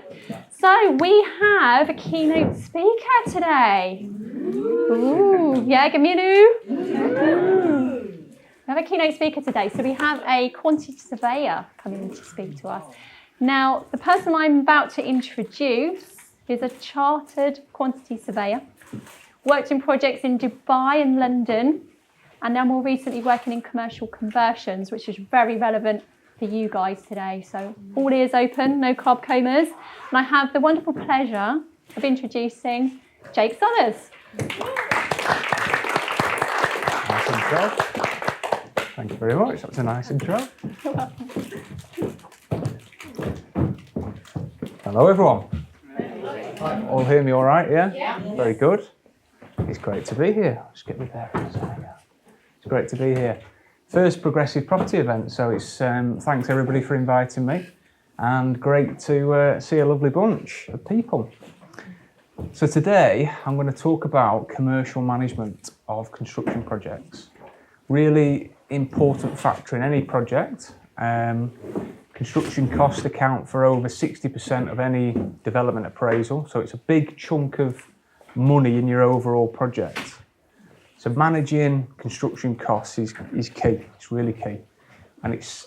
brilliant. So we have a keynote speaker today. Ooh, yeah, give me an ooh. We have a keynote speaker today. So we have a quantity surveyor coming in to speak to us. Now, the person I'm about to introduce is a chartered quantity surveyor. Worked in projects in Dubai and London, and now more recently working in commercial conversions, which is very relevant for you guys today. So all ears open, no carb comas. And I have the wonderful pleasure of introducing Jake Suthers. Nice intro. Thank you very much. That's a nice intro. You're welcome. Hello, everyone. All hear me all right, yeah? Yeah. Very good. It's great to be here. Just get me there. It's great to be here. First progressive property event, so it's thanks everybody for inviting me, and great to see a lovely bunch of people. So today I'm going to talk about commercial management of construction projects. Really important factor in any project. Construction costs account for over 60% of any development appraisal, so it's a big chunk of money in your overall project. So managing construction costs is key. It's really key, and it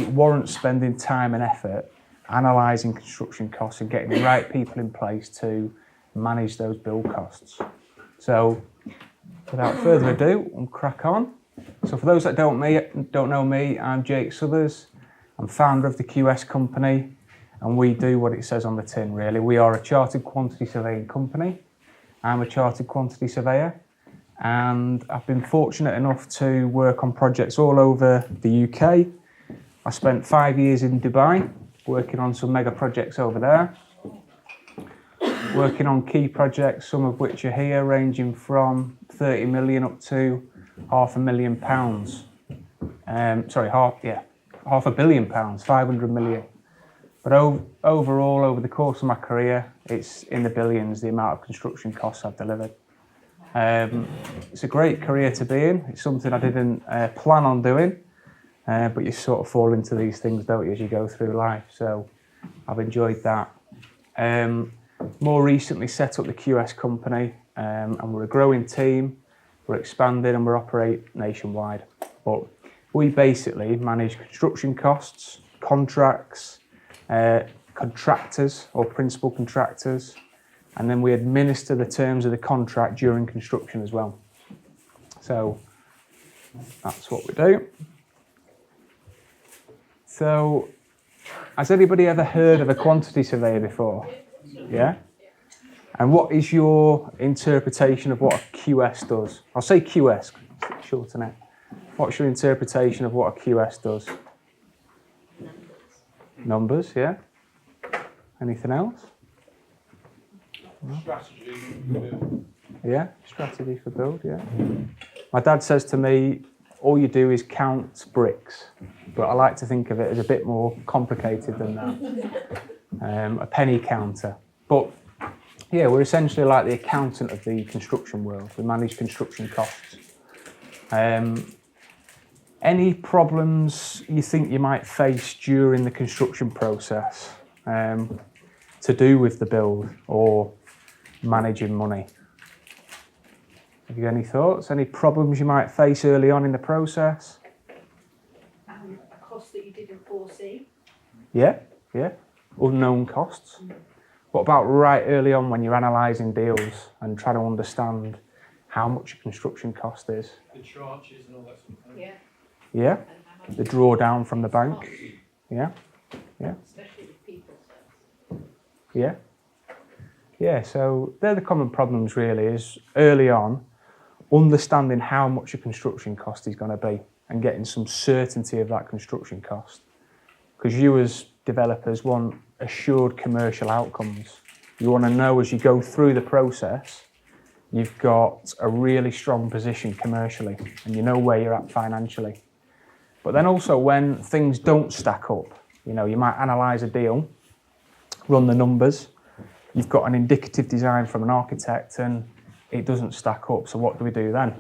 warrants spending time and effort analysing construction costs and getting the right people in place to manage those build costs. So without further ado, we'll crack on. So for those that don't know me, I'm Jake Suthers. I'm founder of the QS company, and we do what it says on the tin, really. We are a chartered quantity surveying company. I'm a chartered quantity surveyor, and I've been fortunate enough to work on projects all over the UK. I spent 5 years in Dubai, working on some mega projects over there. Working on key projects, some of which are here, ranging from 30 million up to £500 million. £500 million, 500 million. But overall, over the course of my career, it's in the billions, the amount of construction costs I've delivered. It's a great career to be in. It's something I didn't plan on doing, but you sort of fall into these things, don't you, as you go through life. So I've enjoyed that. More recently set up the QS company, and we're a growing team. We're expanding and we operate nationwide. But we basically manage construction costs, contracts, contractors or principal contractors, and then we administer the terms of the contract during construction as well. So that's what we do. So has anybody ever heard of a quantity surveyor before? Yeah? And what is your interpretation of what a QS does? I'll say QS, shorten it. What's your interpretation of what a QS does? Numbers, yeah. Anything else? Strategy for build. Yeah, strategy for build, yeah. My dad says to me, all you do is count bricks, but I like to think of it as a bit more complicated than that. A penny counter. But yeah, we're essentially like the accountant of the construction world. We manage construction costs. Any problems you think you might face during the construction process to do with the build or managing money? Have you got any thoughts? Any problems you might face early on in the process? Costs that you didn't foresee. Yeah. Unknown costs. What about right early on when you're analysing deals and trying to understand how much your construction cost is? The charges and all that sort of thing. Yeah. Yeah. The drawdown from the bank. Yeah. Especially with people. Yeah. Yeah, so they're the common problems really, is early on understanding how much your construction cost is going to be and getting some certainty of that construction cost. Because you as developers want assured commercial outcomes. You want to know as you go through the process, you've got a really strong position commercially and you know where you're at financially. But then also when things don't stack up, you know, you might analyse a deal, run the numbers, you've got an indicative design from an architect and it doesn't stack up, so what do we do then?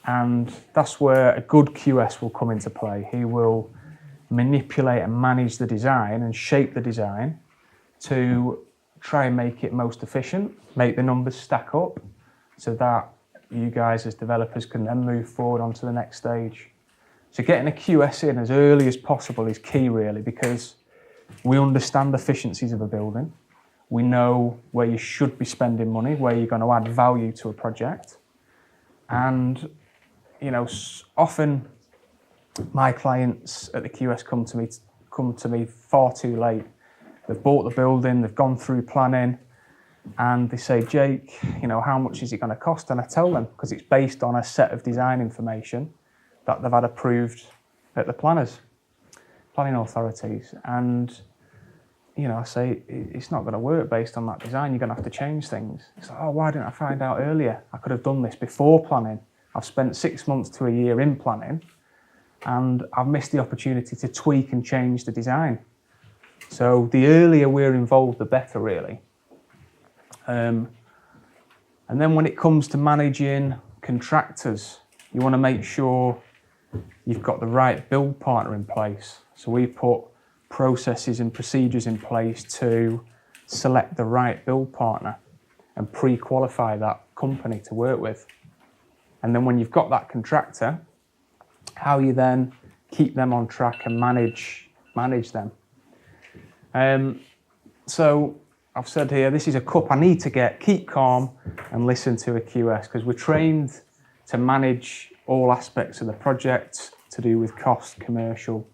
And that's where a good QS will come into play. He will manipulate and manage the design and shape the design to try and make it most efficient, make the numbers stack up so that you guys as developers can then move forward onto the next stage. So getting a QS in as early as possible is key really, because we understand efficiencies of a building. We know where you should be spending money, where you're going to add value to a project. And, you know, often my clients at the QS come to me far too late. They've bought the building, they've gone through planning, and they say, Jake, you know, how much is it going to cost? And I tell them, because it's based on a set of design information that they've had approved at the planning authorities. And, you know, I say, it's not going to work based on that design. You're going to have to change things. It's like, oh, why didn't I find out earlier? I could have done this before planning. I've spent 6 months to a year in planning, and I've missed the opportunity to tweak and change the design. So the earlier we're involved, the better, really. And then when it comes to managing contractors, you want to make sure you've got the right build partner in place. So we put processes and procedures in place to select the right build partner and pre-qualify that company to work with. And then when you've got that contractor, how you then keep them on track and manage them. So I've said here, this is a cup I need to keep calm and listen to a QS, because we're trained to manage all aspects of the project to do with cost, commercial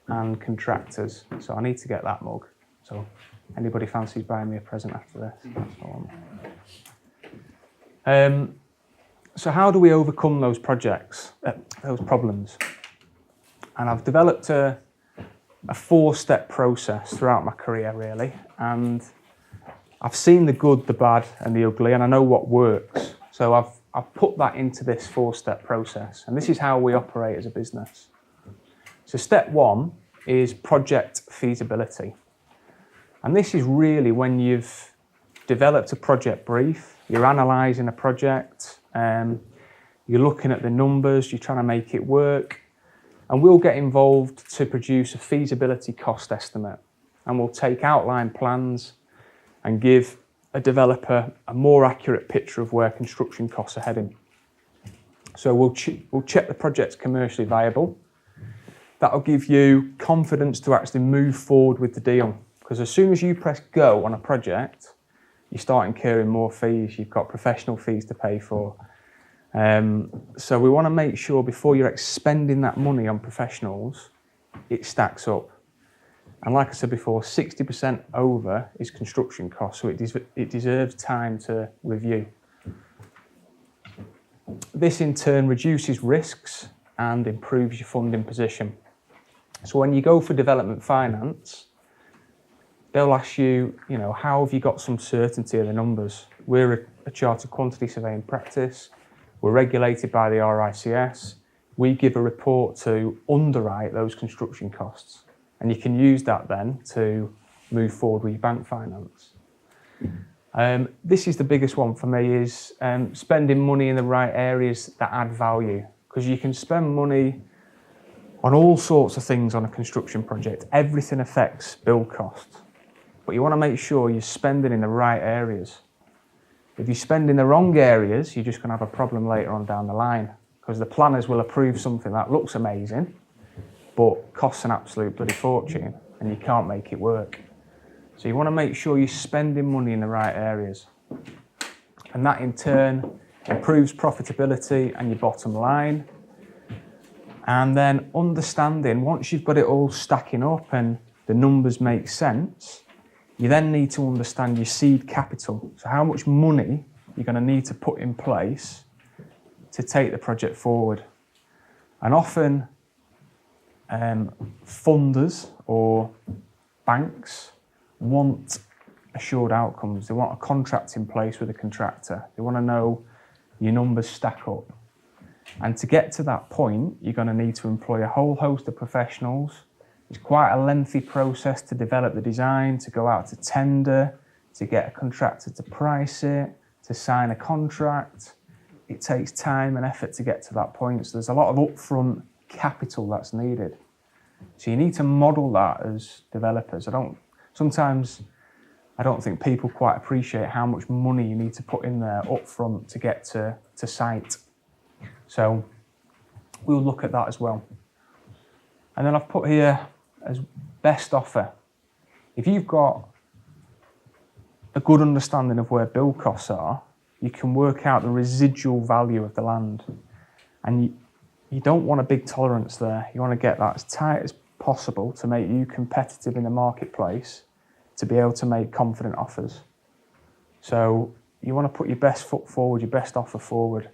and contractors. So I need to get that mug. So anybody fancies buying me a present after this? That's all I want. So how do we overcome those those problems? And I've developed a 4-step process throughout my career, really. And I've seen the good, the bad and the ugly, and I know what works. So I've put that into this 4-step process, and this is how we operate as a business. So step 1 is project feasibility. And this is really when you've developed a project brief, you're analysing a project, you're looking at the numbers, you're trying to make it work, and we'll get involved to produce a feasibility cost estimate. And we'll take outline plans and give a developer a more accurate picture of where construction costs are heading. So we'll check the project's commercially viable. That'll give you confidence to actually move forward with the deal. Because as soon as you press go on a project, you start incurring more fees. You've got professional fees to pay for. So we want to make sure before you're expending that money on professionals, it stacks up. And like I said before, 60% over is construction costs, so it deserves time to review. This in turn reduces risks and improves your funding position. So when you go for development finance, they'll ask you, you know, how have you got some certainty of the numbers? We're a chartered quantity surveying practice. We're regulated by the RICS. We give a report to underwrite those construction costs. And you can use that then to move forward with your bank finance. This is the biggest one for me, is spending money in the right areas that add value. Because you can spend money on all sorts of things on a construction project. Everything affects build cost. But you want to make sure you're spending in the right areas. If you spend in the wrong areas, you're just going to have a problem later on down the line, because the planners will approve something that looks amazing, but costs an absolute bloody fortune, and you can't make it work. So you want to make sure you're spending money in the right areas. And that in turn improves profitability and your bottom line. And then understanding, once you've got it all stacking up and the numbers make sense, you then need to understand your seed capital. So how much money you're going to need to put in place to take the project forward. And often funders or banks want assured outcomes. They want a contract in place with a contractor. They want to know your numbers stack up. And to get to that point, you're going to need to employ a whole host of professionals. It's quite a lengthy process to develop the design, to go out to tender, to get a contractor to price it, to sign a contract. It takes time and effort to get to that point. So there's a lot of upfront capital that's needed. So you need to model that as developers. Sometimes I don't think people quite appreciate how much money you need to put in there up front to get to site. So we'll look at that as well. And then I've put here as best offer. If you've got a good understanding of where build costs are, you can work out the residual value of the land. And you don't want a big tolerance there. You want to get that as tight as possible to make you competitive in the marketplace, to be able to make confident offers. So you want to put your best foot forward, your best offer forward,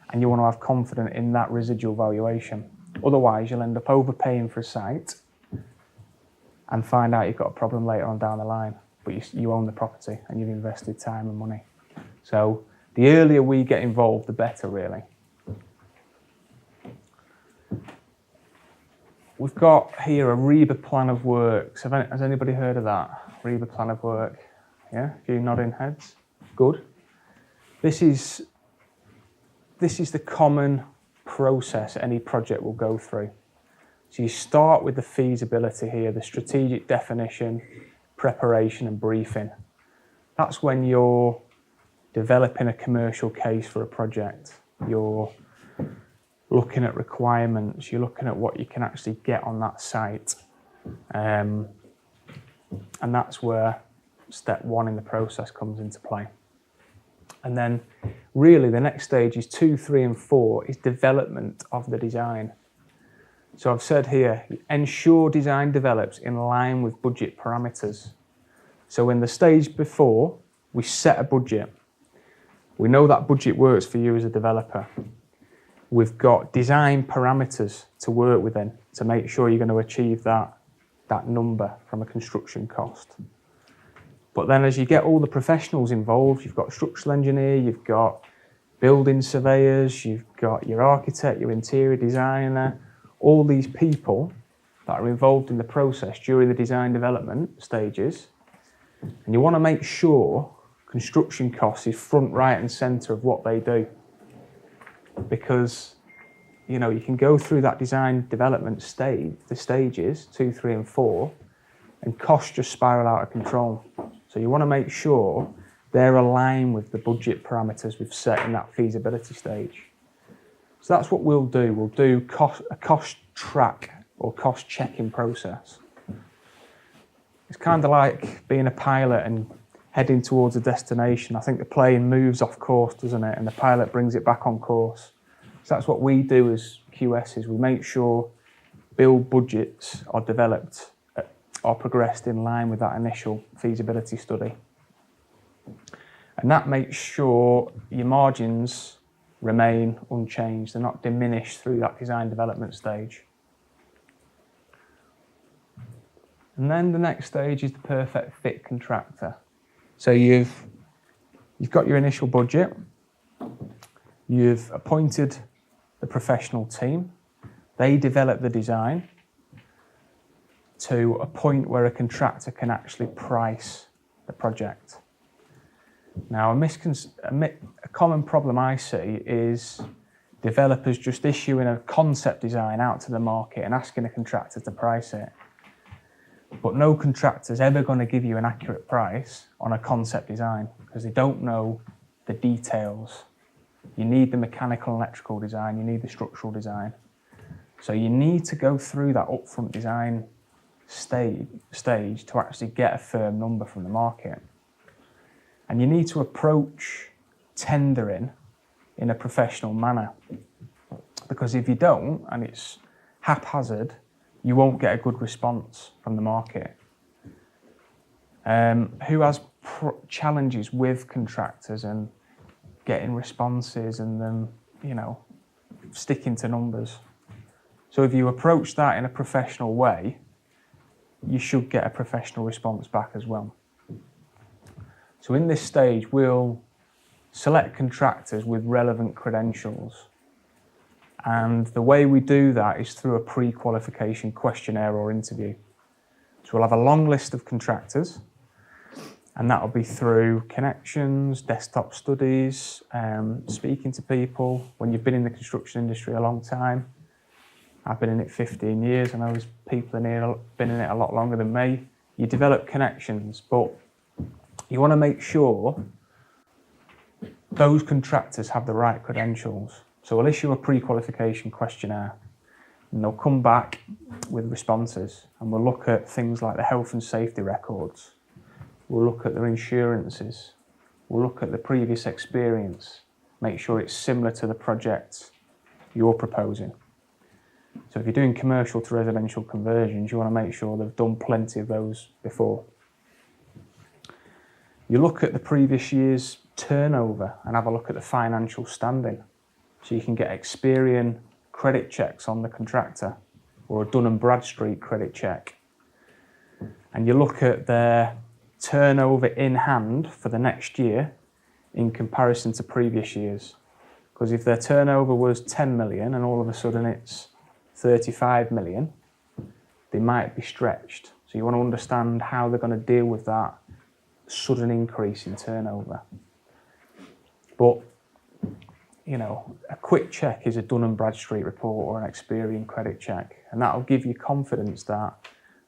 and you want to have confidence in that residual valuation. Otherwise, you'll end up overpaying for a site and find out you've got a problem later on down the line, but you own the property and you've invested time and money. So the earlier we get involved, the better, really. We've got here a REBA plan of works. Has anybody heard of that? REBA plan of work? Yeah, a few nodding heads. Good. This is the common process any project will go through. So you start with the feasibility here, the strategic definition, preparation and briefing. That's when you're developing a commercial case for a project. You're looking at requirements, you're looking at what you can actually get on that site. And that's where step one in the process comes into play. And then really the next stage is 2, 3 and 4 is development of the design. So I've said here, ensure design develops in line with budget parameters. So in the stage before, we set a budget. We know that budget works for you as a developer. We've got design parameters to work within to make sure you're going to achieve that number from a construction cost. But then as you get all the professionals involved, you've got a structural engineer, you've got building surveyors, you've got your architect, your interior designer, all these people that are involved in the process during the design development stages. And you want to make sure construction costs is front, right and centre of what they do. Because, you know, you can go through that design development stage, the stages, 2, 3 and 4, and costs just spiral out of control. So you want to make sure they're aligned with the budget parameters we've set in that feasibility stage. So that's what we'll do. We'll do a cost track or cost checking process. It's kind of like being a pilot and heading towards a destination. I think the plane moves off course, doesn't it? And the pilot brings it back on course. So that's what we do as QSs. We make sure build budgets are developed or progressed in line with that initial feasibility study. And that makes sure your margins remain unchanged. They're not diminished through that design development stage. And then the next stage is the perfect fit contractor. So you've got your initial budget, you've appointed the professional team, they develop the design to a point where a contractor can actually price the project. Now, a common problem I see is developers just issuing a concept design out to the market and asking a contractor to price it. But no contractor's ever going to give you an accurate price on a concept design because they don't know the details. You need the mechanical and electrical design, you need the structural design. So you need to go through that upfront design stage to actually get a firm number from the market. And you need to approach tendering in a professional manner. Because if you don't, and it's haphazard, you won't get a good response from the market. Who has challenges with contractors and getting responses and then, you know, sticking to numbers. So if you approach that in a professional way, you should get a professional response back as well. So in this stage, we'll select contractors with relevant credentials. And the way we do that is through a pre-qualification questionnaire or interview. So we'll have a long list of contractors, and that'll be through connections, desktop studies, speaking to people. When you've been in the construction industry a long time, I've been in it 15 years, and there's people in here been in it a lot longer than me. You develop connections, but you want to make sure those contractors have the right credentials. So we'll issue a pre-qualification questionnaire, and they'll come back with responses, and we'll look at things like the health and safety records. We'll look at their insurances. We'll look at the previous experience, make sure it's similar to the project you're proposing. So if you're doing commercial to residential conversions, you want to make sure they've done plenty of those before. You look at the previous year's turnover and have a look at the financial standing. So you can get Experian credit checks on the contractor or a Dun & Bradstreet credit check. And you look at their turnover in hand for the next year in comparison to previous years. Because if their turnover was 10 million and all of a sudden it's 35 million, they might be stretched. So you want to understand how they're going to deal with that sudden increase in turnover. But, you know, a quick check is a Dun & Bradstreet report or an Experian credit check, and that'll give you confidence that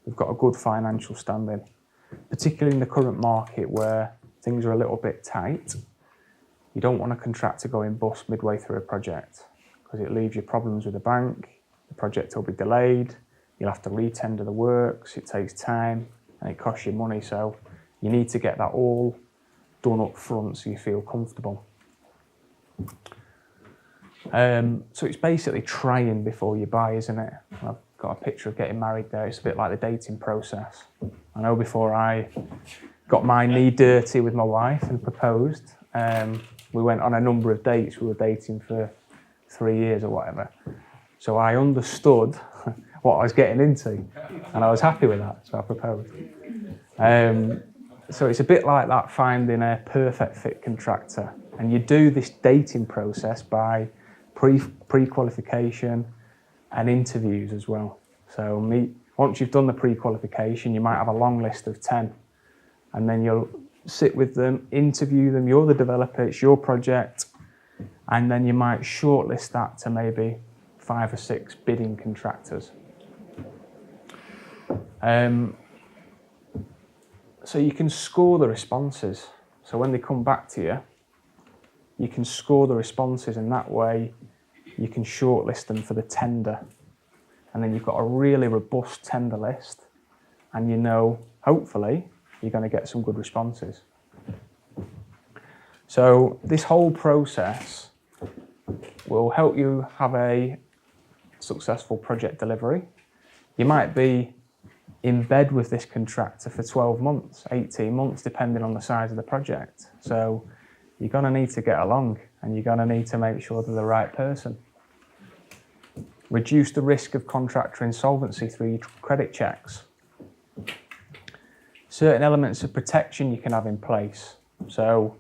they've got a good financial standing, particularly in the current market where things are a little bit tight. You don't want a contractor going bust midway through a project because it leaves you problems with the bank. The project will be delayed, you'll have to re-tender the works, it takes time and it costs you money, so you need to get that all done up front so you feel comfortable. So it's basically trying before you buy, isn't it? I've got a picture of getting married there. It's a bit like the dating process. I know before I got my knee dirty with my wife and proposed, we went on a number of dates. We were dating for 3 years or whatever. So I understood what I was getting into and I was happy with that, so I proposed. So it's a bit like that, finding a perfect fit contractor. And you do this dating process by pre-qualification and interviews as well. So once you've done the pre-qualification, you might have a long list of 10. And then you'll sit with them, interview them, you're the developer, it's your project. And then you might shortlist that to maybe 5 or 6 bidding contractors. So you can score the responses. So when they come back to you, you can score the responses, and that way you can shortlist them for the tender. And then you've got a really robust tender list, and you know, hopefully, you're going to get some good responses. So this whole process will help you have a successful project delivery. You might be in bed with this contractor for 12 months, 18 months, depending on the size of the project. So you're going to need to get along, and you're going to need to make sure they're the right person. Reduce the risk of contractor insolvency through your credit checks. Certain elements of protection you can have in place. So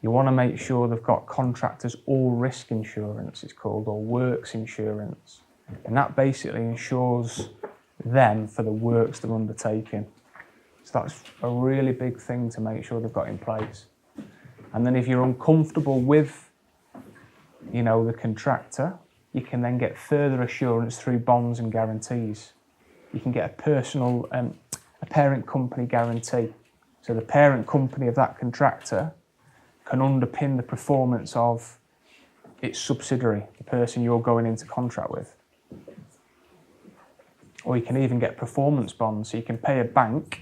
you want to make sure they've got contractors' all-risk insurance, it's called, or works insurance. And that basically insures them for the works they're undertaking. So that's a really big thing to make sure they've got in place. And then if you're uncomfortable with, you know, the contractor, you can then get further assurance through bonds and guarantees. You can get a parent company guarantee. So the parent company of that contractor can underpin the performance of its subsidiary, the person you're going into contract with. Or you can even get performance bonds. So you can pay a bank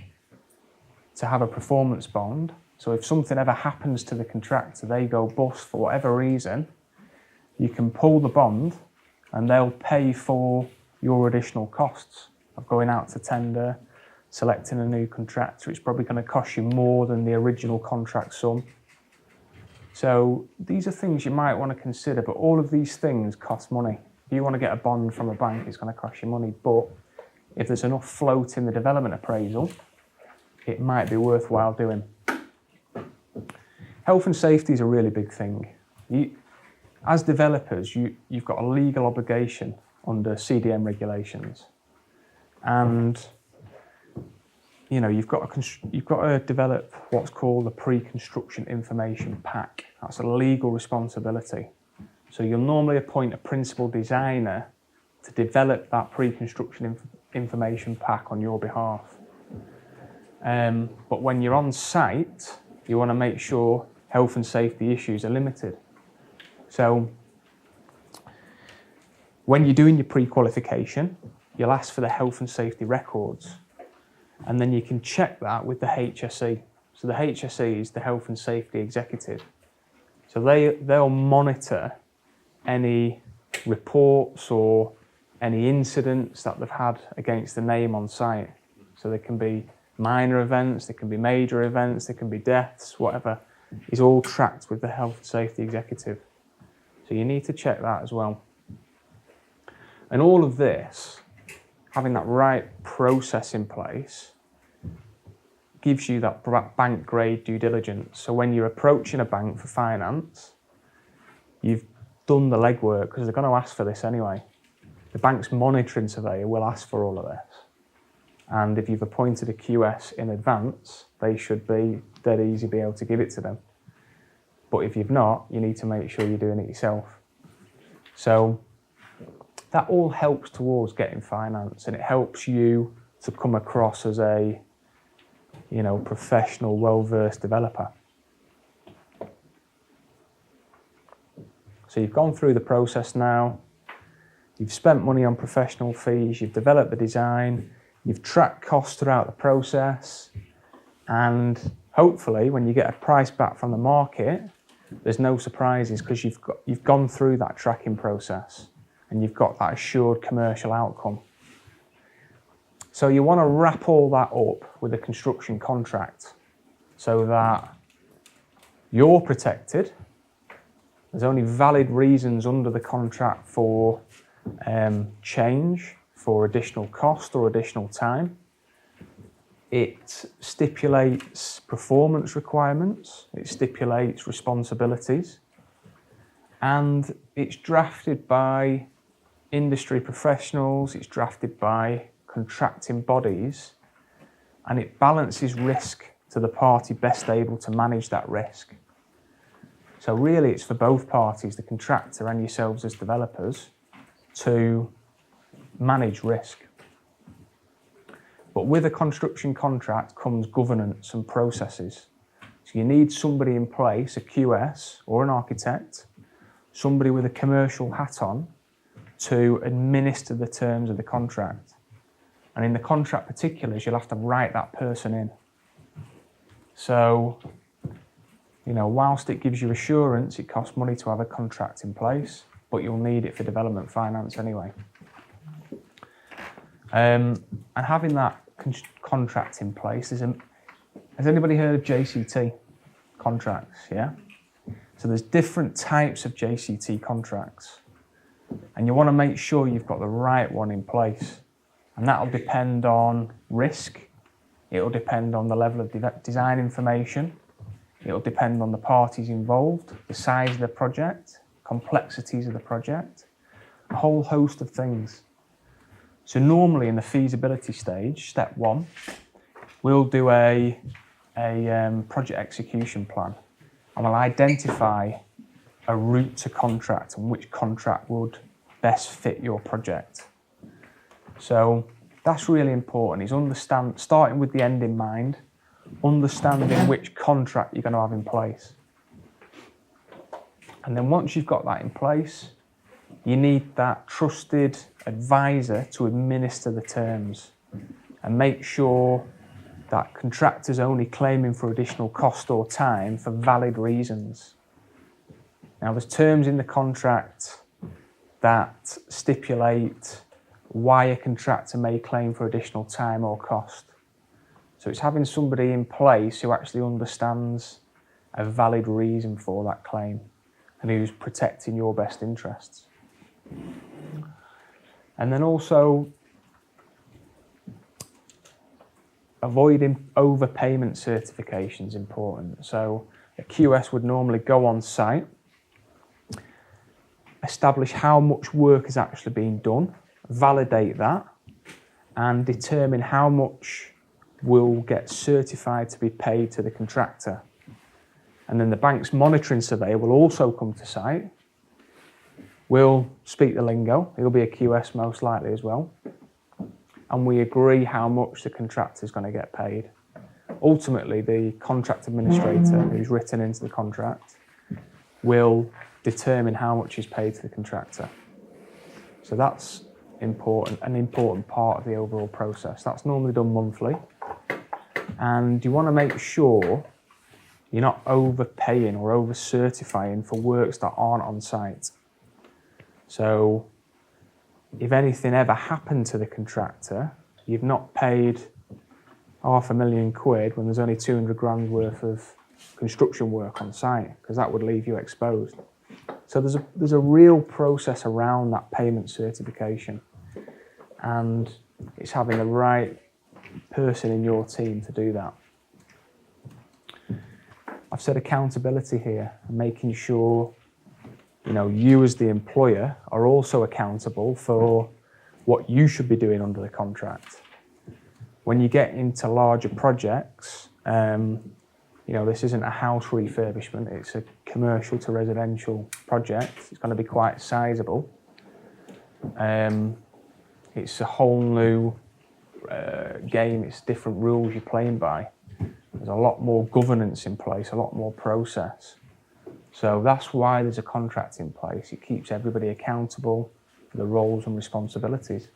to have a performance bond. So if something ever happens to the contractor, they go bust for whatever reason, you can pull the bond and they'll pay for your additional costs of going out to tender, selecting a new contractor. It's probably going to cost you more than the original contract sum. So these are things you might want to consider, but all of these things cost money. If you want to get a bond from a bank, it's going to cost you money, but if there's enough float in the development appraisal, it might be worthwhile doing. Health and safety is a really big thing. As developers, you've got a legal obligation under CDM regulations, and you know you've got to develop what's called a pre-construction information pack. That's a legal responsibility. So you'll normally appoint a principal designer to develop that pre-construction information pack on your behalf. But when you're on site, You want to make sure health and safety issues are limited. So when you're doing your pre-qualification, you'll ask for the health and safety records, and then you can check that with the HSE. So the HSE is the Health and Safety Executive. So they'll monitor any reports or any incidents that they've had against the name on site. So there can be minor events, there can be major events, there can be deaths, whatever, is all tracked with the Health and Safety Executive. So you need to check that as well. And all of this, having that right process in place, gives you that bank grade due diligence. So when you're approaching a bank for finance, you've done the legwork, because they're going to ask for this anyway. The bank's monitoring surveyor will ask for all of this. And if you've appointed a QS in advance, they should be dead easy be able to give it to them. But if you've not, you need to make sure you're doing it yourself. So that all helps towards getting finance, and it helps you to come across as a, professional, well-versed developer. So you've gone through the process now, you've spent money on professional fees, you've developed the design, you've tracked costs throughout the process, and hopefully when you get a price back from the market, there's no surprises, because you've gone through that tracking process and you've got that assured commercial outcome. So you want to wrap all that up with a construction contract so that you're protected. There's only valid reasons under the contract for change, for additional cost or additional time. It stipulates performance requirements, it stipulates responsibilities, and it's drafted by industry professionals, it's drafted by contracting bodies, and it balances risk to the party best able to manage that risk. So really it's for both parties, the contractor and yourselves as developers, to manage risk. But with a construction contract comes governance and processes. So you need somebody in place, a QS or an architect, somebody with a commercial hat on, to administer the terms of the contract. And in the contract particulars, you'll have to write that person in. So, whilst it gives you assurance, it costs money to have a contract in place, but you'll need it for development finance anyway. And having that contract in place, has anybody heard of JCT contracts? Yeah? So there's different types of JCT contracts, and you want to make sure you've got the right one in place. And that'll depend on risk, it'll depend on the level of design information, it'll depend on the parties involved, the size of the project, complexities of the project, a whole host of things. So normally in the feasibility stage, step one, we'll do a project execution plan, and we'll identify a route to contract and which contract would best fit your project. So that's really important, is starting with the end in mind, understanding which contract you're going to have in place. And then once you've got that in place, you need that trusted advisor to administer the terms and make sure that contractors only claiming for additional cost or time for valid reasons. Now there's terms in the contract that stipulate why a contractor may claim for additional time or cost. So it's having somebody in place who actually understands a valid reason for that claim and who's protecting your best interests. And then also avoiding overpayment certification is important. So a QS would normally go on site, establish how much work is actually being done, validate that, and determine how much will get certified to be paid to the contractor. And then the bank's monitoring surveyor will also come to site, will speak the lingo, he'll be a QS most likely as well, and we agree how much the contractor is going to get paid. ultimately the contract administrator, who's written into the contract, will determine how much is paid to the contractor. So that's important, an important part of the overall process. That's normally done monthly. And you want to make sure you're not overpaying or over-certifying for works that aren't on site. So if anything ever happened to the contractor, you've not paid £500,000 when there's only 200 grand worth of construction work on site, because that would leave you exposed. So there's a real process around that payment certification, and it's having the right person in your team to do that. I've said accountability here, and making sure you as the employer are also accountable for what you should be doing under the contract. When you get into larger projects, this isn't a house refurbishment, it's a commercial to residential project. It's going to be quite sizable. It's a whole new game, it's different rules you're playing by. There's a lot more governance in place, a lot more process. So that's why there's a contract in place. It keeps everybody accountable for the roles and responsibilities.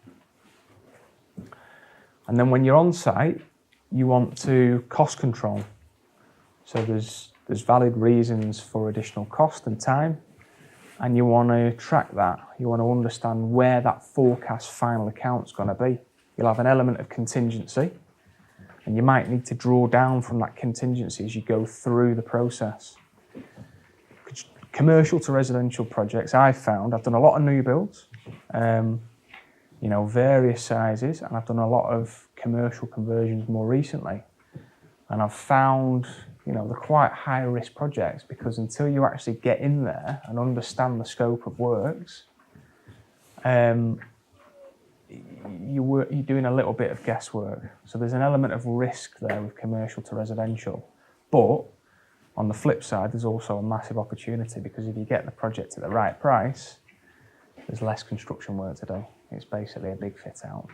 And then when you're on site, you want to cost control. So there's valid reasons for additional cost and time, and you want to track that. You want to understand where that forecast final account's going to be. You'll have an element of contingency, and you might need to draw down from that contingency as you go through the process. Commercial to residential projects, I've done a lot of new builds, various sizes, and I've done a lot of commercial conversions more recently. And I've found, they're quite high risk projects, because until you actually get in there and understand the scope of works, you're doing a little bit of guesswork. So there's an element of risk there with commercial to residential. But on the flip side, there's also a massive opportunity, because if you get the project at the right price, there's less construction work to do. It's basically a big fit out.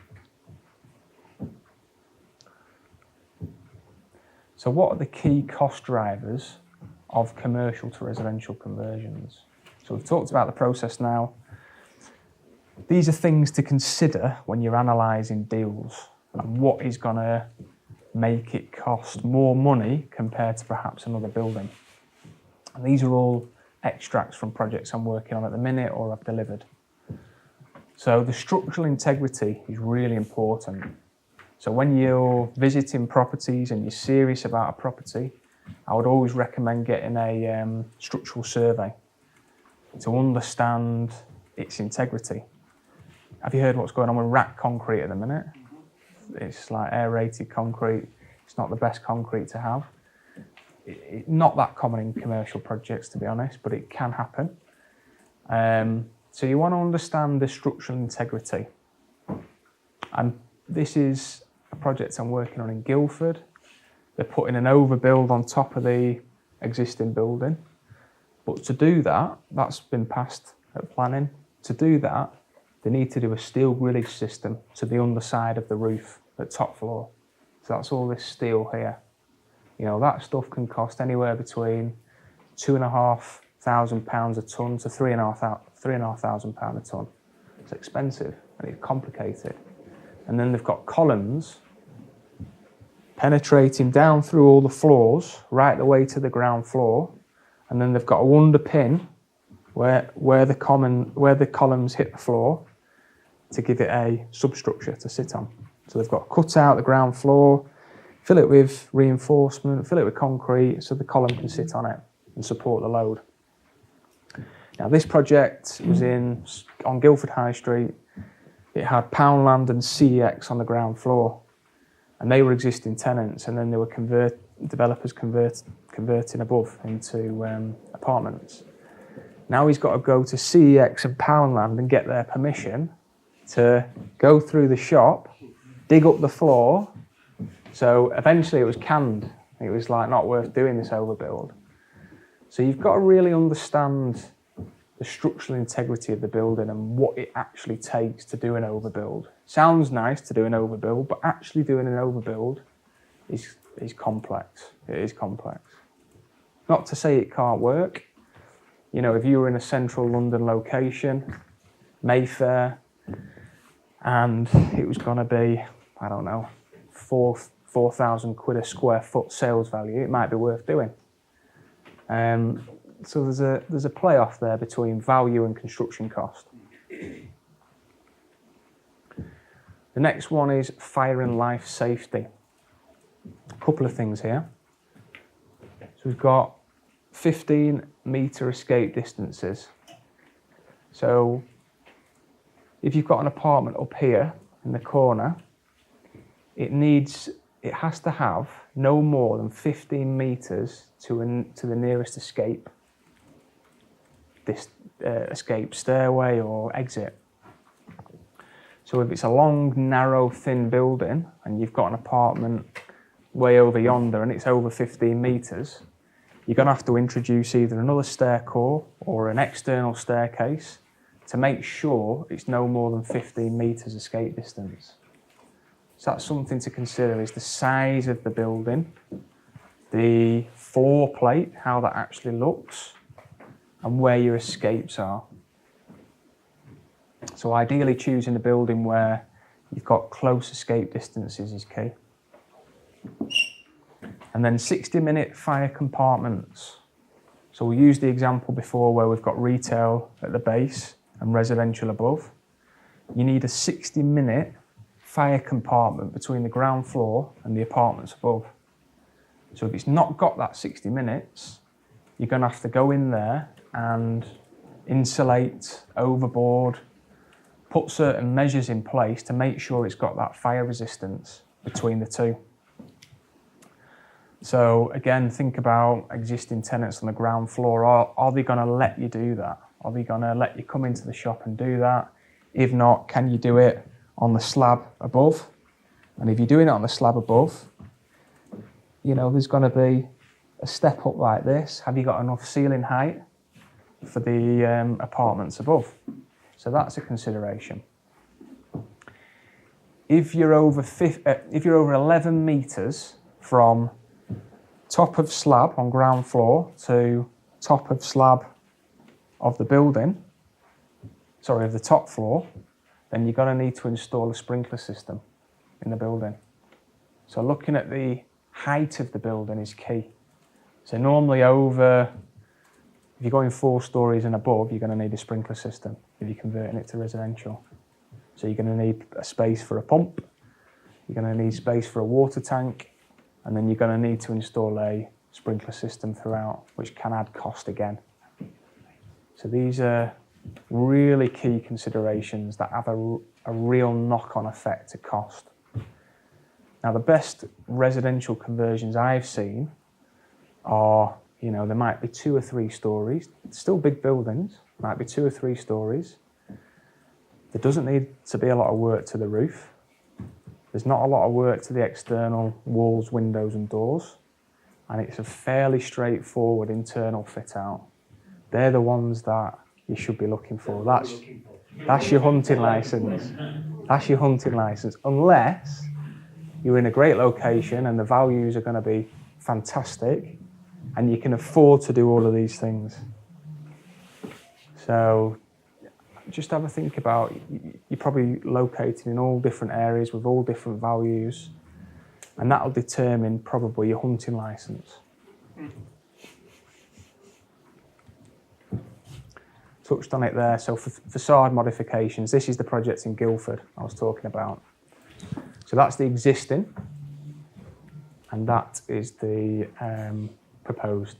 So what are the key cost drivers of commercial to residential conversions? So we've talked about the process now. These are things to consider when you're analysing deals, and what is going to make it cost more money compared to perhaps another building. And these are all extracts from projects I'm working on at the minute or I've delivered. So the structural integrity is really important. So when you're visiting properties and you're serious about a property, I would always recommend getting a structural survey to understand its integrity. Have you heard what's going on with rack concrete at the minute? It's like aerated concrete. It's not the best concrete to have. Not that common in commercial projects, to be honest, but it can happen. So you want to understand the structural integrity. And this is a project I'm working on in Guildford. They're putting an overbuild on top of the existing building. But to do that, that's been passed at planning. To do that, they need to do a steel grillage system to the underside of the roof at top floor. So that's all this steel here. That stuff can cost anywhere between £2,500 a tonne to £3,500 a tonne. It's expensive and it's complicated. And then they've got columns penetrating down through all the floors, right the way to the ground floor. And then they've got a underpin where the columns hit the floor to give it a substructure to sit on. So they've got to cut out the ground floor, fill it with reinforcement, fill it with concrete so the column can sit on it and support the load. Now this project was on Guildford High Street. It had Poundland and CEX on the ground floor, and they were existing tenants, and then they were developers converting above into apartments. Now he's got to go to CEX and Poundland and get their permission to go through the shop, dig up the floor. So eventually it was canned. It was not worth doing this overbuild. So you've got to really understand the structural integrity of the building and what it actually takes to do an overbuild. Sounds nice to do an overbuild, but actually doing an overbuild is complex. It is complex. Not to say it can't work. You know, if you were in a central London location, Mayfair, and it was going to be, I don't know, 4,000 quid a square foot sales value, it might be worth doing. So there's a play-off there between value and construction cost. The next one is fire and life safety. A couple of things here. So we've got 15-metre escape distances. So if you've got an apartment up here in the corner, it has to have no more than 15 metres to the nearest escape stairway or exit. So if it's a long, narrow, thin building and you've got an apartment way over yonder and it's over 15 metres, you're going to have to introduce either another stair core or an external staircase to make sure it's no more than 15 metres escape distance. So that's something to consider, is the size of the building, the floor plate, how that actually looks, and where your escapes are. So ideally choosing a building where you've got close escape distances is key. And then 60-minute fire compartments. So we used the example before where we've got retail at the base and residential above. You need a 60-minute fire compartment between the ground floor and the apartments above. So if it's not got that 60 minutes, you're going to have to go in there and insulate, overboard, put certain measures in place to make sure it's got that fire resistance between the two. So again, think about existing tenants on the ground floor. Are they going to let you do that? Are they going to let you come into the shop and do that? If not, can you do it on the slab above? And if you're doing it on the slab above, you know, there's going to be a step up like this. Have you got enough ceiling height for the apartments above? So that's a consideration. If you're over 11 metres from top of slab on ground floor to top of slab of the building, of the top floor, then you're going to need to install a sprinkler system in the building. So looking at the height of the building is key. So normally if you're going 4 stories and above, you're going to need a sprinkler system if you're converting it to residential. So you're going to need a space for a pump, you're going to need space for a water tank, and then you're going to need to install a sprinkler system throughout, which can add cost again. So these are really key considerations that have a real knock-on effect to cost. Now, the best residential conversions I've seen are, you know, there might be 2 or 3 stories, still big buildings, might be 2 or 3 stories. There doesn't need to be a lot of work to the roof. There's not a lot of work to the external walls, windows and doors. And it's a fairly straightforward internal fit out. They're the ones that you should be looking for. That's your hunting license. That's your hunting license. Unless you're in a great location and the values are going to be fantastic and you can afford to do all of these things. So just have a think about, you're probably located in all different areas with all different values, and that'll determine probably your hunting license. Touched on it there. So for facade modifications, this is the project in Guildford I was talking about. So that's the existing, and that is the proposed.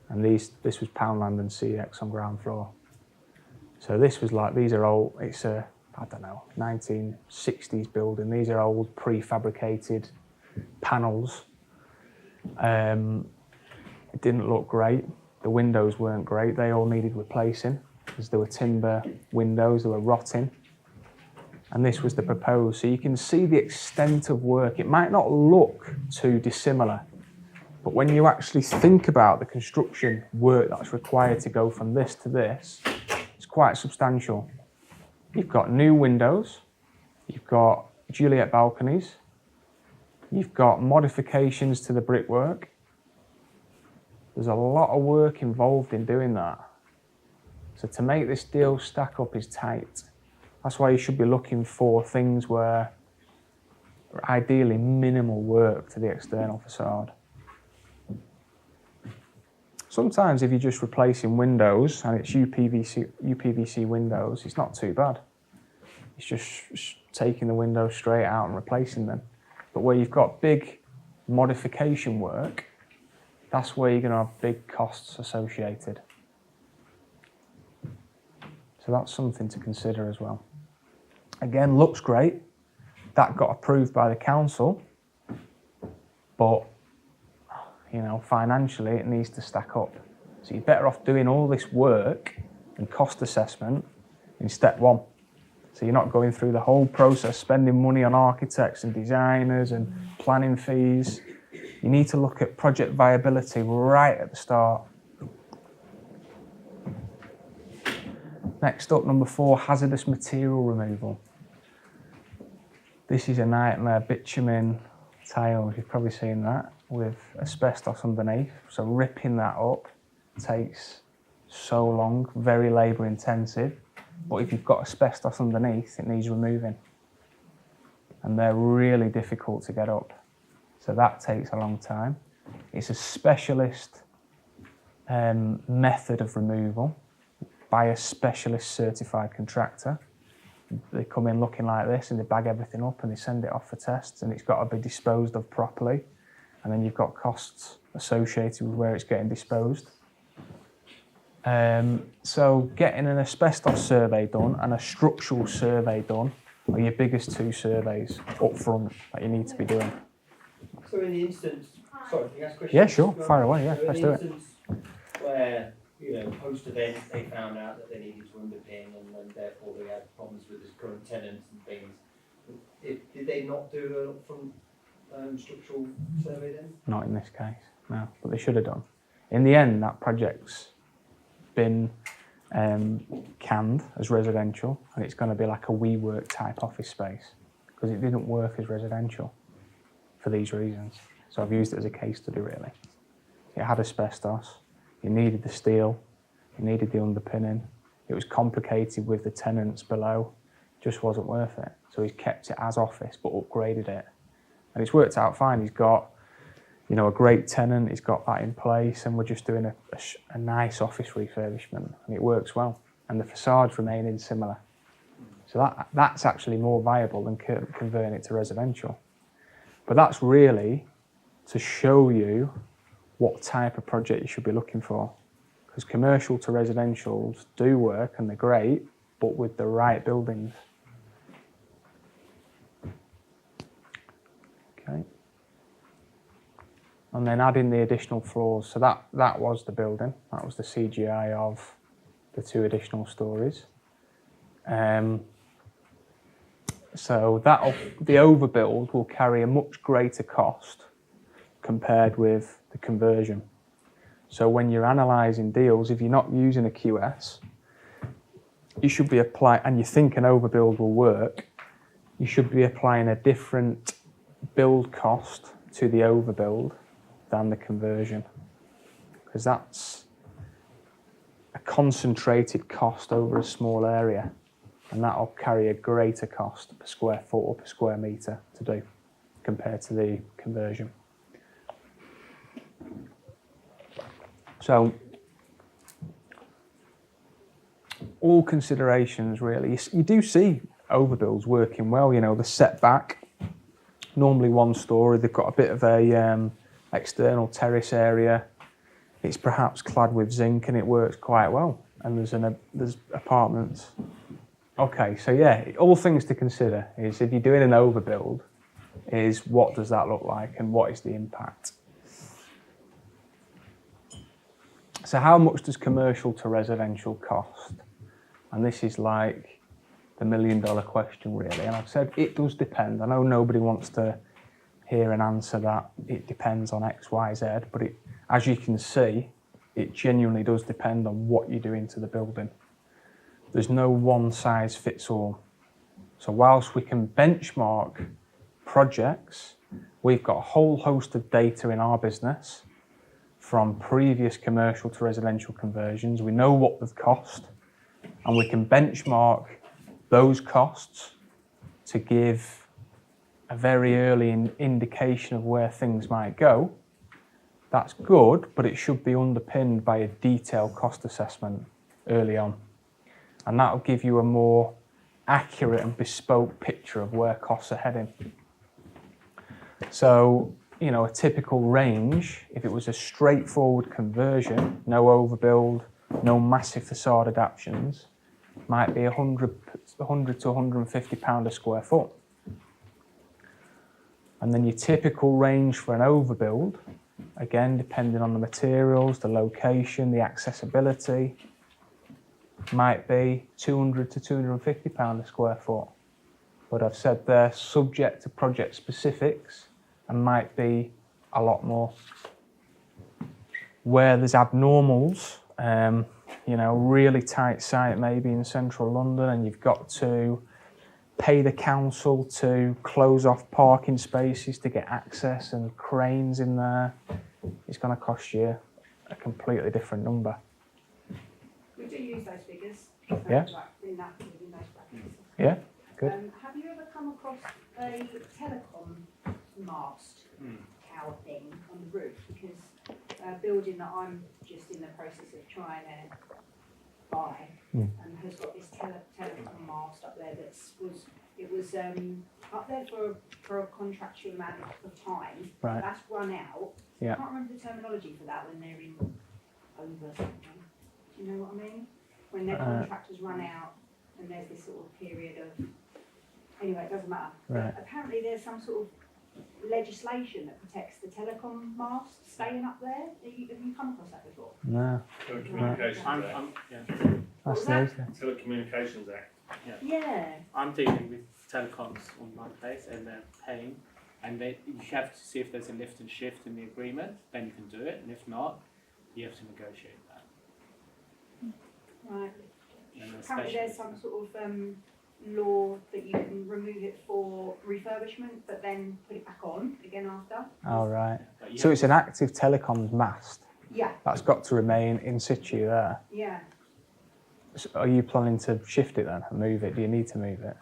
And this was Poundland and CX on ground floor. So this was like, these are old, it's a, I don't know, 1960s building. These are old prefabricated panels. It didn't look great. The windows weren't great. They all needed replacing because there were timber windows, they were rotting. And this was the proposed. So you can see the extent of work. It might not look too dissimilar, but when you actually think about the construction work that's required to go from this to this, it's quite substantial. You've got new windows, you've got Juliet balconies, You've got modifications to the brickwork. There's a lot of work involved in doing that. So to make this deal stack up is tight. That's why you should be looking for things where ideally minimal work to the external facade. Sometimes if you're just replacing windows and it's UPVC windows, it's not too bad. It's just taking the windows straight out and replacing them. But where you've got big modification work, that's where you're going to have big costs associated. So that's something to consider as well. Again, looks great. That got approved by the council, but you know, financially it needs to stack up. So you're better off doing all this work and cost assessment in step one. So you're not going through the whole process, spending money on architects and designers and planning fees. You need to look at project viability right at the start. Next up, number 4, hazardous material removal. This is a nightmare, bitumen tiles, you've probably seen that, with asbestos underneath. So ripping that up takes so long, very labour intensive. But if you've got asbestos underneath, it needs removing. And they're really difficult to get up. So that takes a long time. It's a specialist method of removal by a specialist certified contractor. They come in looking like this and they bag everything up and they send it off for tests, and it's got to be disposed of properly. And then you've got costs associated with where it's getting disposed. So getting an asbestos survey done and a structural survey done are your biggest 2 surveys up front that you need to be doing. So in the instance, sorry, can you ask a question? Yeah, sure, fire away, yeah, So let's in do the it. instance where, you know, post-event they found out that they needed to underpin and therefore they had problems with this current tenant and things, did they not do an upfront structural survey then? Not in this case, no, but they should have done. In the end, that project's been canned as residential, and it's going to be like a WeWork type office space because it didn't work as residential for these reasons. So I've used it as a case study really. It had asbestos, you needed the steel, you needed the underpinning, it was complicated with the tenants below, just wasn't worth it. So he's kept it as office but upgraded it. And it's worked out fine. He's got, you know, a great tenant, he's got that in place, and we're just doing a nice office refurbishment, and it works well. And the facade's remaining similar. So that's actually more viable than converting it to residential. But that's really to show you what type of project you should be looking for. Because commercial to residentials do work and they're great, but with the right buildings. Okay. And then adding the additional floors. So that was the building. That was the CGI of the 2 additional stories. So the overbuild will carry a much greater cost compared with the conversion. So when you're analysing deals, if you're not using a QS, you should be applying, and you think an overbuild will work, you should be applying a different build cost to the overbuild than the conversion, because that's a concentrated cost over a small area, and that'll carry a greater cost per square foot or per square metre to do compared to the conversion. So all considerations really. You do see overbuilds working well, you know, the setback, normally 1 story, they've got a bit of a external terrace area, it's perhaps clad with zinc and it works quite well, and there's apartments. Okay, so yeah, all things to consider is if you're doing an overbuild, is what does that look like and what is the impact? So how much does commercial to residential cost? And this is like the $1 million question really, and I've said it does depend. I know nobody wants to hear an answer that it depends on X, Y, Z, but as you can see, it genuinely does depend on what you do into the building. There's no one size fits all. So whilst we can benchmark projects, we've got a whole host of data in our business from previous commercial to residential conversions. We know what they've cost, and we can benchmark those costs to give a very early indication of where things might go. That's good, but it should be underpinned by a detailed cost assessment early on. And that'll give you a more accurate and bespoke picture of where costs are heading. So, you know, a typical range, if it was a straightforward conversion, no overbuild, no massive facade adaptations, might be 100 to 150 pound a square foot. And then your typical range for an overbuild, again, depending on the materials, the location, the accessibility, might be 200 to 250 pound a square foot. But I've said they're subject to project specifics and might be a lot more. Where there's abnormals, you know, really tight site maybe in central London, and you've got to pay the council to close off parking spaces to get access and cranes in there, it's going to cost you a completely different number. We do use those figures. Yeah. In those practices. Yeah, good. Have you ever come across a telecom mast tower thing on the roof? Because a building that I'm just in the process of trying to buy has got this telecom mast up there that was up there for a contractual amount of time. Right. That's run out. Yeah. I can't remember the terminology for that when they're in over something. Do you know what I mean? When their contractors run out and there's this sort of period of... Anyway, it doesn't matter. Right. But apparently there's some sort of legislation that protects the telecom mast staying up there. Have you come across that before? No, Telecommunications Act. Yeah. that's What was nice. Telecommunications Act. Yeah. I'm dealing with telecoms on my place and they're paying, and you have to see if there's a lift and shift in the agreement, then you can do it, and if not, you have to negotiate that. Right. And Apparently there's some sort of law that you can remove it for refurbishment but then put it back on again after. All right. But you So have it's an active telecoms mast Yeah, that's got to remain in situ there. yeah. So are you planning to shift it then and move it? Do you need to move it?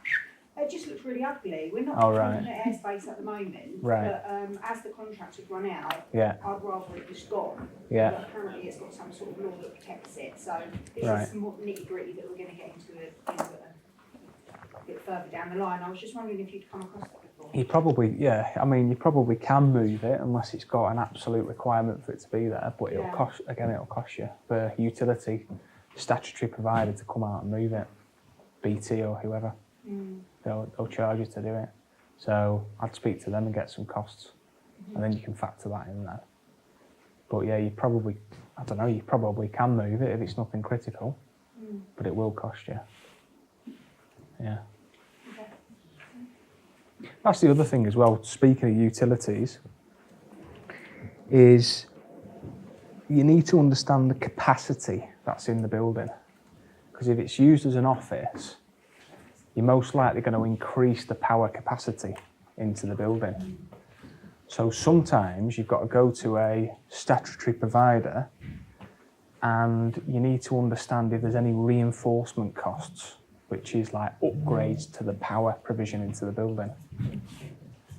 It just looks really ugly. We're not Oh, in right. the airspace at the moment, Right. but as the contract has run out, Yeah, I'd rather it just gone. yeah, But apparently it's got some sort of law that protects it, so this Right. is some more nitty gritty that we're going to get into a bit further down the line. I was just wondering if you'd come across that before. you probably, yeah, I mean, you probably can move it unless it's got an absolute requirement for it to be there, but it'll Yeah. cost, again, it'll cost you for utility statutory provider to come out and move it, BT or whoever. They'll charge you to do it. So I'd speak to them and get some costs, and then you can factor that in there. But yeah, you probably, I don't know, you probably can move it if it's nothing critical, but it will cost you. Yeah. Okay. That's the other thing as well, speaking of utilities, is you need to understand the capacity that's in the building. Because if it's used as an office, you're most likely going to increase the power capacity into the building. So sometimes you've got to go to a statutory provider and you need to understand if there's any reinforcement costs, which is like upgrades to the power provision into the building.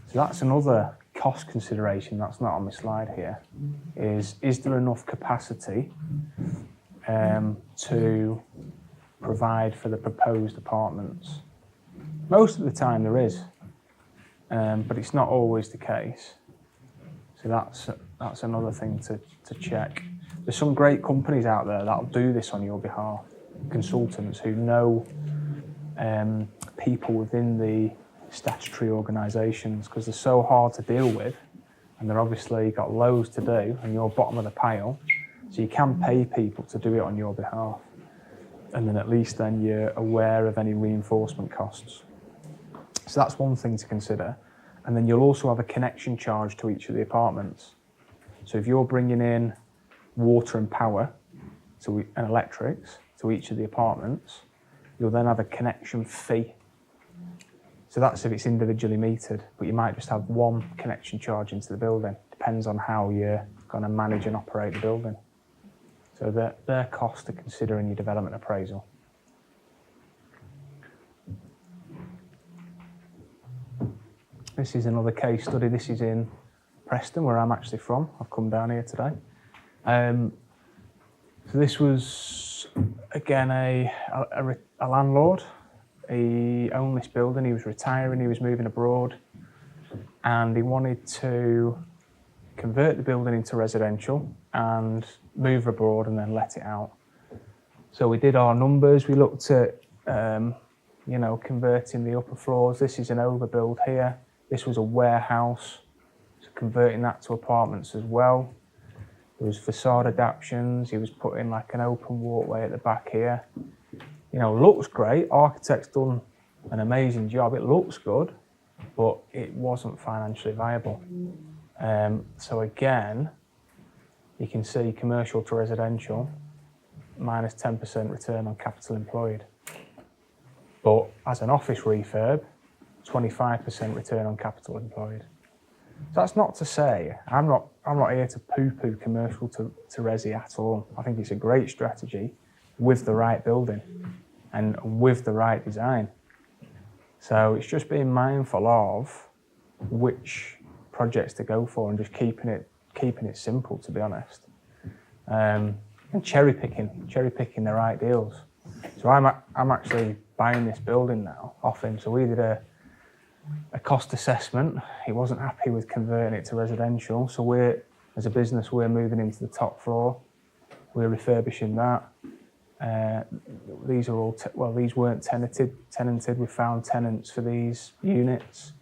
So that's another cost consideration that's not on my slide here, is there enough capacity to provide for the proposed apartments? Most of the time there is, but it's not always the case. So that's another thing to check. There's some great companies out there that'll do this on your behalf, consultants who know people within the statutory organisations, because they're so hard to deal with and they're obviously got loads to do and you're bottom of the pile, so you can pay people to do it on your behalf, and then at least then you're aware of any reinforcement costs. So that's one thing to consider. And then you'll also have a connection charge to each of the apartments. So if you're bringing in water and power and electrics to each of the apartments, you'll then have a connection fee So that's if it's individually metered, but you might just have one connection charge into the building. Depends on how you're going to manage and operate the building. So they're costs to consider in your development appraisal. This is another case study. This is in Preston, where I'm actually from. I've come down here today. So this was, again, a landlord. He owned this building. He was retiring. He was moving abroad. And he wanted to convert the building into residential and move abroad and then let it out. So we did our numbers. We looked at, converting the upper floors. This is an overbuild here. This was a warehouse, so converting that to apartments as well. There was facade adaptations. He was putting like an open walkway at the back here. Looks great. Architect's done an amazing job. It looks good, but it wasn't financially viable. So again, you can see commercial to residential, minus 10% return on capital employed. But as an office refurb, 25% return on capital employed. So that's not to say, I'm not here to poo-poo commercial to resi at all. I think it's a great strategy with the right building and with the right design. So it's just being mindful of which projects to go for and just keeping it simple, to be honest. And cherry picking the right deals. So I'm actually buying this building now off him. So we did a cost assessment. He wasn't happy with converting it to residential. So as a business, we're moving into the top floor. We're refurbishing that. These are all, these weren't tenanted. We found tenants for these units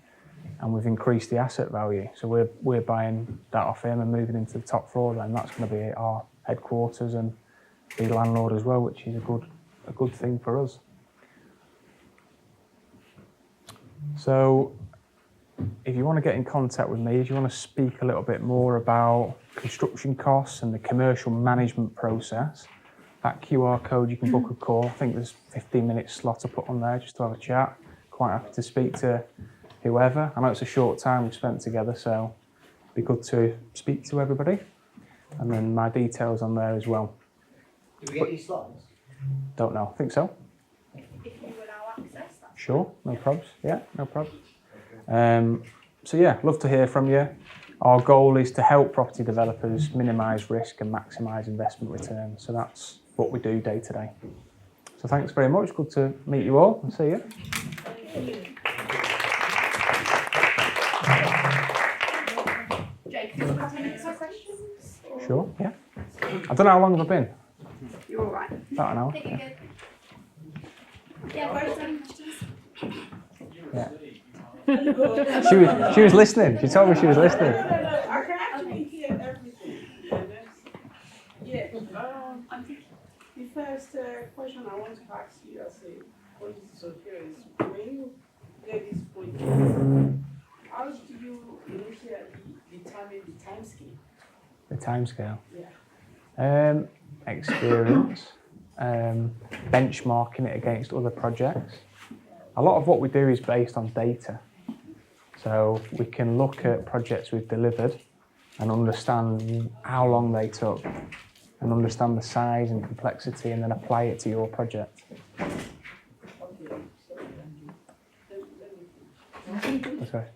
and we've increased the asset value. So we're buying that off him and moving into the top floor then. That's going to be our headquarters and be landlord as well, which is a good thing for us. So if you want to get in contact with me, if you want to speak a little bit more about construction costs and the commercial management process, that QR code, you can book a call. I think there's a 15-minute slot to put on there just to have a chat. Quite happy to speak to whoever. I know it's a short time we've spent together, so it'd be good to speak to everybody. And then my details on there as well. Do we get these slots? Don't know. I think so. If you allow access, that's Sure, no probs. Yeah, no probs. So yeah, love to hear from you. Our goal is to help property developers minimise risk and maximise investment returns. So that's what we do day to day. So thanks very much. Good to meet you all and see you. Jake, do you have any more questions? Sure, yeah. I don't know how long have I been? You're all right. About an hour. I think you're good. Yeah, both any questions? Yeah. She was listening. She told me she was listening. I can actually hear everything. Yeah, the first question I want to ask you as a policy officer is when you get this project, how do you initially determine the time scale? The timescale. Yeah. Experience, benchmarking it against other projects. A lot of what we do is based on data. So we can look at projects we've delivered and understand how long they took and understand the size and complexity and then apply it to your project. Okay, so That's right.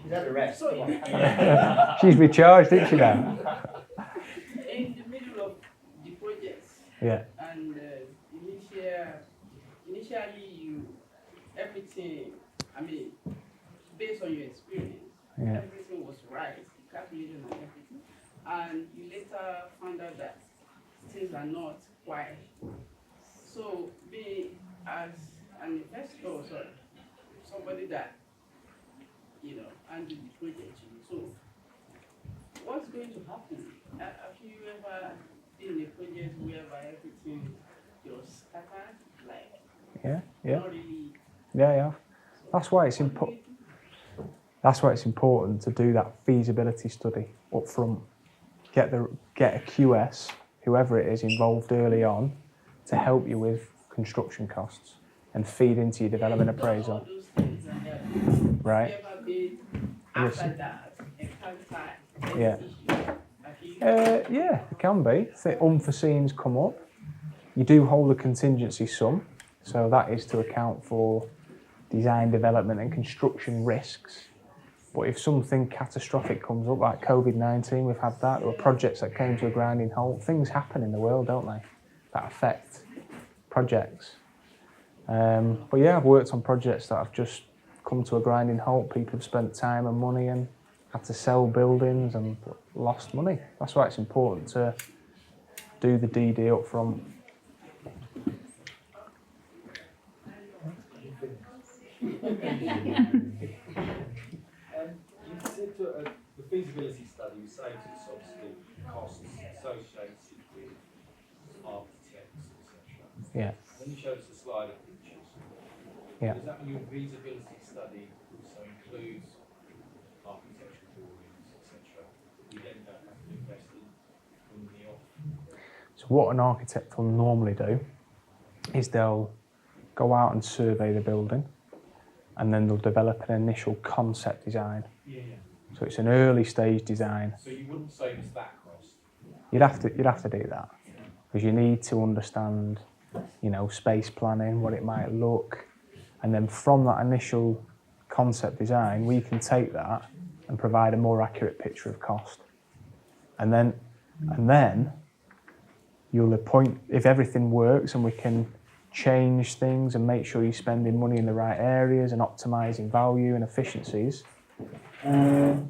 She's had a rest. So, Come on. She's recharged, isn't she now? in the middle of the project, Yeah. and initially everything, based on your experience, Yeah. everything was right, the calculation and everything, and you later found out that things are not quite. So, being as an investor, or somebody that, handle the project, so what's going to happen? Have you ever been in a project whereby everything was scattered, like Yeah. not really? Yeah. That's why it's important. That's why it's important to do that feasibility study up front. Get a QS, whoever it is, involved early on to help you with construction costs and feed into your development All appraisal, those things and that. right? Ever been after that, encounter any Yeah. issue? Have you? Yeah, it can be. If the unforeseens come up, you do hold a contingency sum, so that is to account for design, development, and construction risks. But if something catastrophic comes up, like COVID-19, we've had that, there were projects that came to a grinding halt. Things happen in the world, don't they, that affect projects. But yeah, I've worked on projects that have just come to a grinding halt. People have spent time and money and had to sell buildings and lost money. That's why it's important to do the DD up front. You said the feasibility study, you say it's obviously costs associated with architects, etc. Yeah. Then you showed us a slide of pictures. Yeah. Does that mean your feasibility study also includes architectural drawings, etc.? You then don't have to invest in the off. So what an architect will normally do is they'll go out and survey the building, and then they'll develop an initial concept design. Yeah. So it's an early stage design. So you wouldn't save us that cost? You'd have to do that because you need to understand, you know, space planning, what it might look, and then from that initial concept design, we can take that and provide a more accurate picture of cost. And then you'll appoint, if everything works and we can change things and make sure you're spending money in the right areas and optimizing value and efficiencies,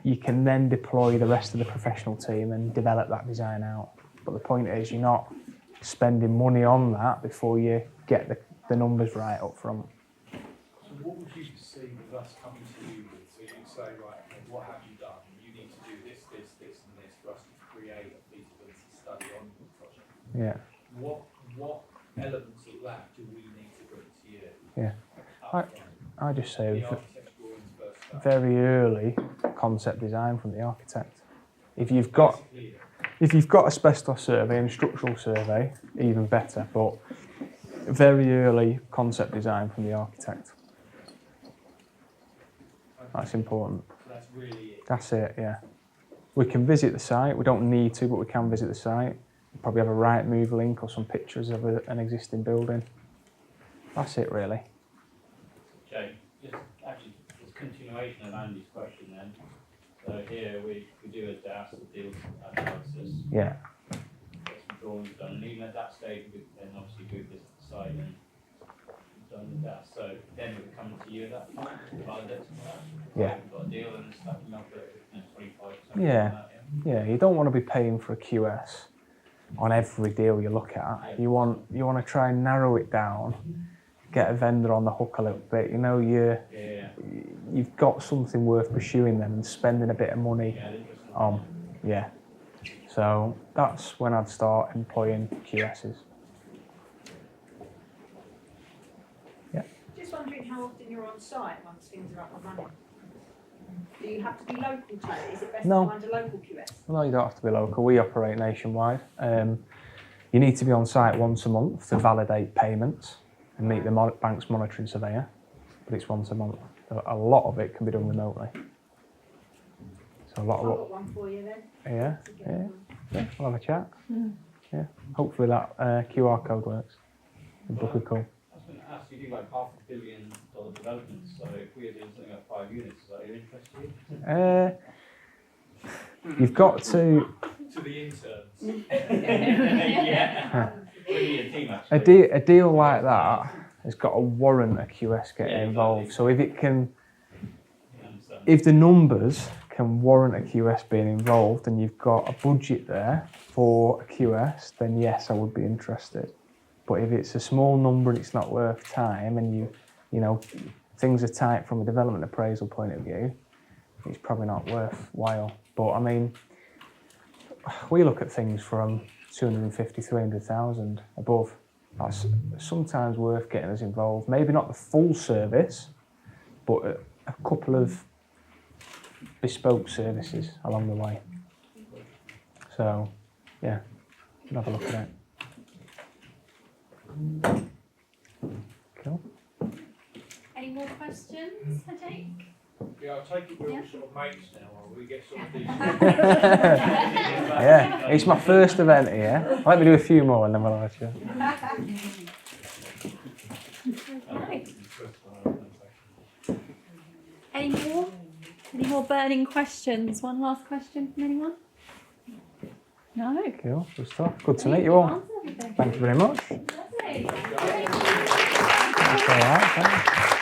you can then deploy the rest of the professional team and develop that design out. But the point is, you're not spending money on that before you get the numbers right up front. So what would you perceive of us coming to you with? So you say, right, okay, what have you done? You need to do this, this, this, and this for us to create a feasibility study on the project. Yeah. What elements of that do we need to bring to you? Yeah. I just say The architect's drawings first. very early concept design from the architect. If you've got Basically, asbestos survey and structural survey, even better, but very early concept design from the architect. That's important. so that's really it. That's it, yeah. We can visit the site, we don't need to, but we can visit the site. Probably have a right move link or some pictures of an existing building. That's it really. Jay, just actually, it's a continuation of Andy's question then. So here we do a DAS, a deal analysis, Yeah. get some drawings done, and even at that stage, we then obviously we visit the site and done the DAS. So then we're coming to you at that point to validate some of that. Yeah. We've got a deal and stacking up at 25%. Yeah. on that, Yeah, you don't want to be paying for a QS on every deal you look at. You want to try and narrow it down, get a vendor on the hook a little bit. You know, Yeah. you've got something worth pursuing then and spending a bit of money Yeah, interesting. on. Yeah. So that's when I'd start employing QSs. Just wondering how often you're on site once things are up and running. Do you have to be local to it? Is it best No. to find a local QS? Well, you don't have to be local. We operate nationwide. You need to be on site once a month to validate payments and meet the bank's monitoring surveyor, but it's once a month. A lot of it can be done remotely. So a lot I've of got one for you then. yeah, to get yeah, one. yeah. We'll have a chat. Yeah. Hopefully that QR code works. The book would call. I was going to ask, you do like $500 million developments, so if we are doing something at 5 units, is that of interest to you? You've got to. To the interns. Yeah. We need a team actually. A deal like that has got to warrant a QS getting Yeah, involved. exactly. So if it can, I understand. if the numbers can warrant a QS being involved, and you've got a budget there for a QS, then yes, I would be interested. But if it's a small number and it's not worth time, and you know, things are tight from a development appraisal point of view, it's probably not worthwhile. But I mean, we look at things from 250, 300,000 above. That's sometimes worth getting us involved. Maybe not the full service, but a couple of bespoke services along the way. So, yeah, have a look at it. more questions for Jake? Yeah, I'll take it we're all sort of mates now, or we get sort of these. Yeah, it's my first event here. Let me do a few more and then we'll let you. Any more? Any more burning questions? One last question from anyone? No? Cool, good stuff. Good to meet you all. Answered everything. Thank you very much. Lovely. That's all right, thanks.